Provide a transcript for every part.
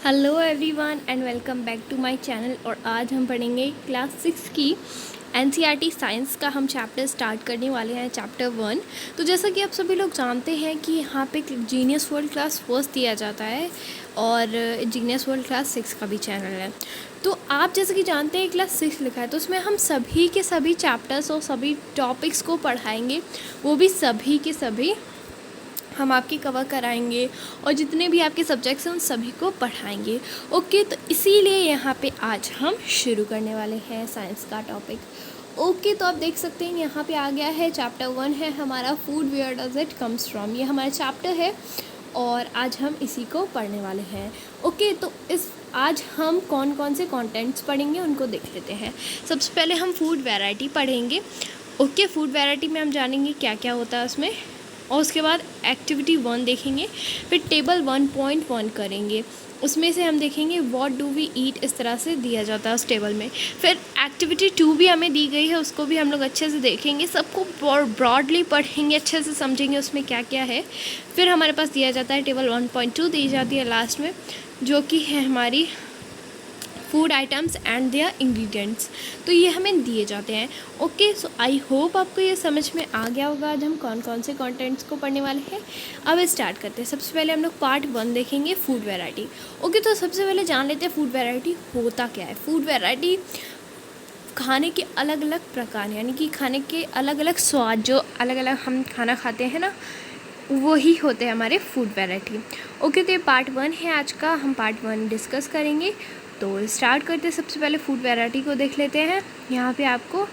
Hello everyone and welcome back to my channel. और आज हम पढ़ेंगे क्लास 6 की एनसीईआरटी साइंस का हम चैप्टर स्टार्ट करने वाले हैं, चैप्टर 1। तो जैसा कि आप सभी लोग जानते हैं कि यहाँ पे जीनियस वर्ल्ड क्लास फर्स्ट दिया जाता है और जीनियस वर्ल्ड क्लास 6 का भी चैनल है। तो आप जैसे कि जानते हैं क्लास 6 लिखा है तो उसमें हम सभी के सभी चैप्टर्स और सभी टॉपिक्स को पढ़ाएंगे, वो भी सभी के सभी हम आपकी कवर कराएंगे और जितने भी आपके सब्जेक्ट्स हैं उन सभी को पढ़ाएंगे। ओके, तो इसीलिए यहाँ पे आज हम शुरू करने वाले हैं साइंस का टॉपिक। ओके, तो आप देख सकते हैं यहाँ पे आ गया है चैप्टर 1 है हमारा, food where does it comes from. ये हमारा चैप्टर है और आज हम इसी को पढ़ने वाले हैं। ओके, तो आज हम कौन कौन से कंटेंट्स पढ़ेंगे उनको देख लेते हैं। सबसे पहले हम फूड वैरायटी पढ़ेंगे। ओके, फूड वैरायटी में हम जानेंगे क्या क्या होता है उसमें, और उसके बाद एक्टिविटी 1 देखेंगे, फिर टेबल 1.1 करेंगे। उसमें से हम देखेंगे व्हाट डू वी ईट, इस तरह से दिया जाता है उस टेबल में। फिर एक्टिविटी 2 भी हमें दी गई है, उसको भी हम लोग अच्छे से देखेंगे, सबको ब्रॉडली पढ़ेंगे, अच्छे से समझेंगे उसमें क्या क्या है। फिर हमारे पास दिया जाता है टेबल 1.2 दी जाती है लास्ट में, जो कि है हमारी food items and their ingredients. तो ये हमें दिए जाते हैं। ओके, सो आई होप आपको ये समझ में आ गया होगा आज हम कौन कौन से कंटेंट्स को पढ़ने वाले हैं। अब स्टार्ट करते हैं। सबसे पहले हम लोग पार्ट 1 देखेंगे, फूड वैरायटी। ओके, तो सबसे पहले जान लेते हैं फूड वैरायटी होता क्या है। फूड वैरायटी खाने के अलग अलग प्रकार, यानी कि खाने के अलग अलग स्वाद, जो अलग अलग हम खाना खाते हैं ना, वही होते हैं हमारे फूड वैरायटी। ओके, तो ये पार्ट 1 है आज का, हम पार्ट 1 डिस्कस करेंगे। तो स्टार्ट करते हैं। सबसे पहले फूड वैरायटी को देख लेते हैं। यहाँ पे आपको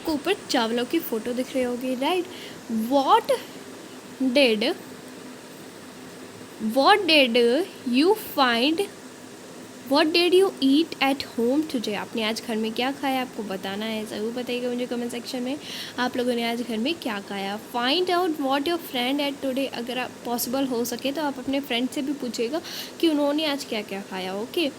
ऊपर चावलों की फ़ोटो दिख रही होगी, right. What did you eat at home today. आपने आज घर में क्या खाया, आपको बताना है, ज़रूर बताइएगा मुझे कमेंट सेक्शन में आप लोगों ने आज घर में क्या खाया। Find out what your friend at today. अगर आप पॉसिबल हो सके तो आप अपने फ्रेंड से भी पूछिएगा कि उन्होंने आज क्या क्या खाया। Okay,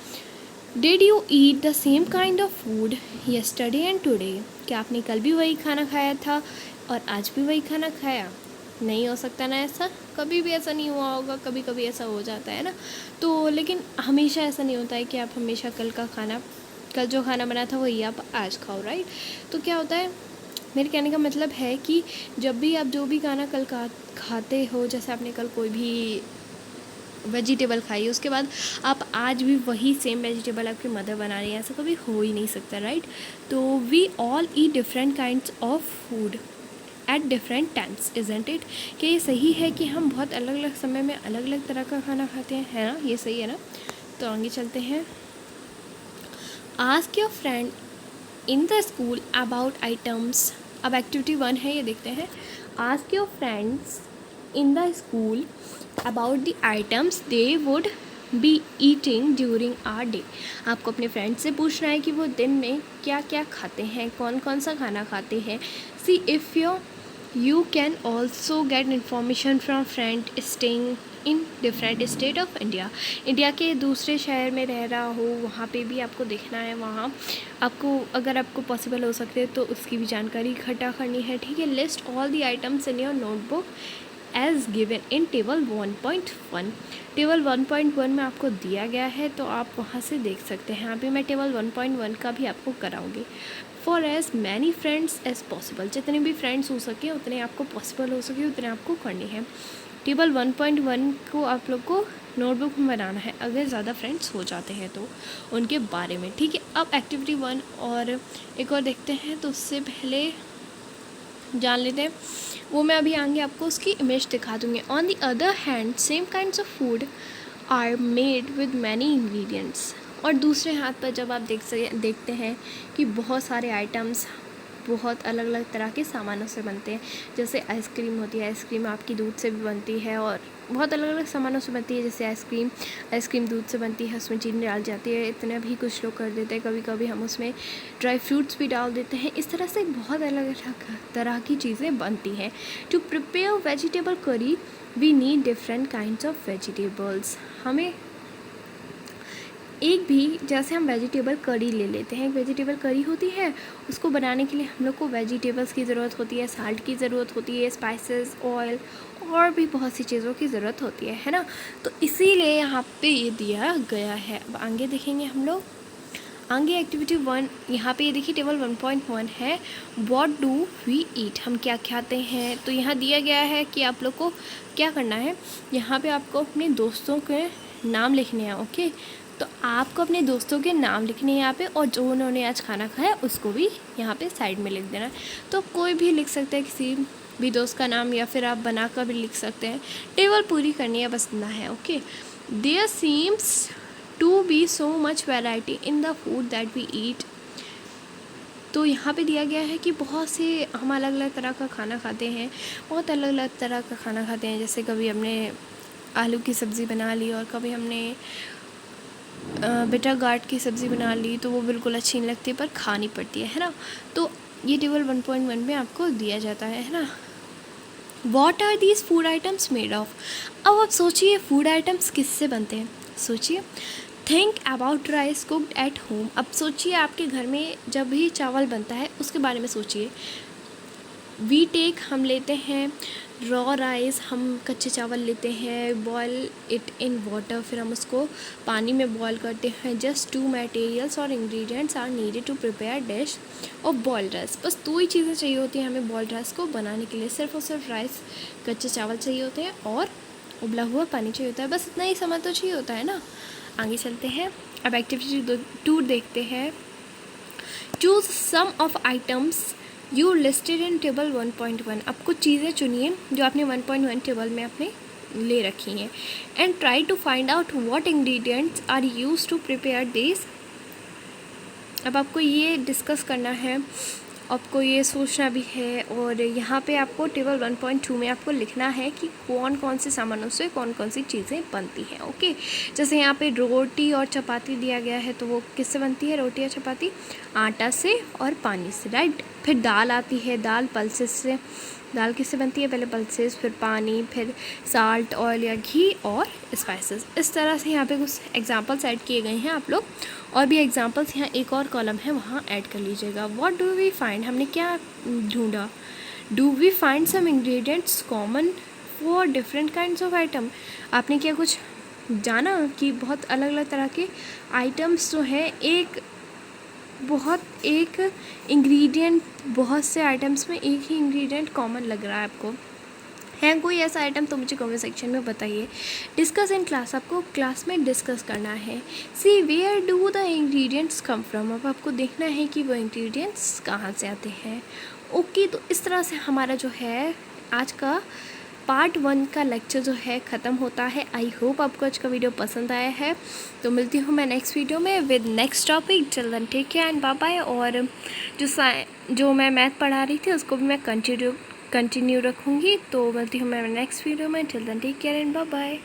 did you eat the same kind of food yesterday and today. क्या आपने कल भी वही खाना खाया था और आज भी वही खाना खाया। नहीं हो सकता ना ऐसा, कभी भी ऐसा नहीं हुआ होगा, कभी कभी ऐसा हो जाता है ना। तो लेकिन हमेशा ऐसा नहीं होता है कि आप हमेशा कल जो खाना बना था वही आप आज खाओ, राइट। तो क्या होता है, मेरे कहने का मतलब है कि जब भी आप जो भी खाना कल खाते हो, जैसे आपने कल कोई भी वेजिटेबल खाई, उसके बाद आप आज भी वही सेम वेजिटेबल आपकी मदर बना रही है, ऐसा कभी हो ही नहीं सकता, राइट। तो we all eat different kinds of food at different times, isn't it. क्या ये सही है कि हम बहुत अलग अलग समय में अलग अलग तरह का खाना खाते हैं, है ना, ये सही है ना। तो आगे चलते हैं। Ask your friend in the school about items. अब एक्टिविटी 1 है, ये देखते हैं। Ask your friends in the school about the items they would be eating during our day. आपको अपने फ्रेंड से पूछना है कि वो दिन में क्या क्या खाते हैं, कौन कौन सा खाना खाते हैं। सी if you can also get information from friend staying in different state of India. India के दूसरे शहर में रह रहा हो, वहाँ पे भी आपको देखना है, वहाँ आपको अगर आपको पॉसिबल हो सकते तो उसकी भी जानकारी इकट्ठा करनी है, ठीक है। List all the items in your notebook as given in table 1.1। Table 1.1 में आपको दिया गया है, तो आप वहाँ से देख सकते हैं। यहाँ पे मैं टेबल 1.1 का भी आपको कराऊंगी। For as many friends as possible, जितने भी फ्रेंड्स हो सके उतने आपको पॉसिबल हो सके उतने आपको करनी है। टेबल 1.1 को आप लोग को नोटबुक में बनाना है, अगर ज़्यादा फ्रेंड्स हो जाते हैं तो उनके बारे में, ठीक है। अब एक्टिविटी 1 और एक और देखते हैं, तो उससे पहले जान लेते हैं, वो मैं अभी आगे आपको उसकी इमेज दिखा दूँगी। On the other hand same kinds of food are made with many ingredients. और दूसरे हाथ पर जब आप देखते हैं कि बहुत सारे आइटम्स बहुत अलग अलग तरह के सामानों से बनते हैं। जैसे आइसक्रीम होती है, आइसक्रीम आपकी दूध से भी बनती है और बहुत अलग अलग सामानों से बनती है। जैसे आइसक्रीम दूध से बनती है, उसमें चीनी डाल जाती है, इतना भी कुछ लोग कर देते हैं। कभी कभी हम उसमें ड्राई फ्रूट्स भी डाल देते हैं। इस तरह से बहुत अलग अलग तरह की चीज़ें बनती हैं। To prepare vegetable curry we need different kinds of vegetables. हमें एक भी जैसे हम वेजिटेबल करी ले लेते हैं, एक वेजिटेबल करी होती है, उसको बनाने के लिए हम लोग को वेजिटेबल्स की ज़रूरत होती है, साल्ट की ज़रूरत होती है, स्पाइसेस, ऑयल और भी बहुत सी चीज़ों की ज़रूरत होती है ना। तो इसीलिए यहाँ पे ये दिया गया है। अब आगे देखेंगे हम लोग, आगे एक्टिविटी 1, यहाँ पे ये देखिए टेबल 1.1 है, व्हाट डू वी ईट, हम क्या खाते हैं। तो यहाँ दिया गया है कि आप लोग को क्या करना है, यहाँ पे आपको अपने दोस्तों के नाम लिखने हैं। ओके, तो आपको अपने दोस्तों के नाम लिखने हैं यहाँ पे, और जो उन्होंने आज खाना खाया उसको भी यहाँ पे साइड में लिख देना है। तो कोई भी लिख सकता है किसी भी दोस्त का नाम, या फिर आप बना कर भी लिख सकते हैं। टेबल पूरी करनी है, बस इतना है। Okay, there seems to be so much variety in the food that we eat. तो यहाँ पे दिया गया है कि बहुत से हम अलग अलग तरह का खाना खाते हैं, बहुत अलग अलग तरह का खाना खाते हैं। जैसे कभी हमने आलू की सब्ज़ी बना ली, और कभी हमने बिटर गार्ड की सब्ज़ी बना ली, तो वो बिल्कुल अच्छी नहीं लगती पर खानी पड़ती है ना। तो ये टेबल 1.1 में आपको दिया जाता है ना। What are these food items made of. अब आप सोचिए फूड आइटम्स किससे बनते हैं, सोचिए। Think about rice cooked at home. अब सोचिए आपके घर में जब भी चावल बनता है उसके बारे में सोचिए। वी टेक, हम लेते हैं रॉ राइस, हम कच्चे चावल लेते हैं, बॉयल इट इन वाटर, फिर हम उसको पानी में बॉयल करते हैं। जस्ट 2 मटेरियल्स और ingredients are needed to prepare dish और बॉइल्ड राइस। बस 2 ही चीज़ें चाहिए होती हैं हमें बॉइल्ड राइस को बनाने के लिए, सिर्फ और सिर्फ राइस, कच्चे चावल चाहिए होते हैं और उबला हुआ पानी चाहिए होता है। बस इतना ही समय तो चाहिए होता है ना। आगे चलते हैं, अब एक्टिविटी 2 देखते हैं। Choose some of items you listed in table 1.1। अब कुछ चीज़ें चुनिए जो आपने 1.1 टेबल में आपने ले रखी हैं, and try to find out what ingredients are use to prepare this. अब आपको ये डिस्कस करना है, आपको ये सोचना भी है, और यहाँ पे आपको टेबल 1.2 में आपको लिखना है कि कौन कौन से सामानों से कौन कौन सी चीज़ें बनती हैं। ओके, जैसे यहाँ पे रोटी और चपाती दिया गया है, तो वो किससे बनती है रोटी या चपाती, आटा से और पानी से, राइट। फिर दाल आती है, दाल पल्सेस से, दाल किससे बनती है, पहले पल्सेस, फिर पानी, फिर साल्ट, ऑयल या घी और स्पाइसेस। इस तरह से यहाँ पे कुछ एग्जांपल्स ऐड किए गए हैं, आप लोग और भी एग्जांपल्स यहाँ एक और कॉलम है वहाँ ऐड कर लीजिएगा। व्हाट डू वी फाइंड, हमने क्या ढूंढा। Do we find some ingredients common for different kinds of item. आपने क्या कुछ जाना कि बहुत अलग अलग तरह के आइटम्स जो हैं, एक इंग्रेडिएंट, बहुत से आइटम्स में एक ही इंग्रेडिएंट कॉमन लग रहा है आपको, है कोई ऐसा आइटम, तो मुझे कमेंट सेक्शन में बताइए। डिस्कस इन क्लास, आपको क्लास में डिस्कस करना है। See where do the ingredients come from, अब आपको देखना है कि वो इंग्रेडिएंट्स कहाँ से आते हैं। ओके, तो इस तरह से हमारा जो है आज का पार्ट 1 का लेक्चर जो है ख़त्म होता है। आई होप आपको आज का वीडियो पसंद आया है। तो मिलती हूँ मैं नेक्स्ट वीडियो में with next topic. Till then take care and bye bye. और जो मैं मैथ पढ़ा रही थी उसको भी मैं कंटिन्यू रखूँगी। तो मिलती हूँ मैं नेक्स्ट वीडियो में। Till then take care and bye bye.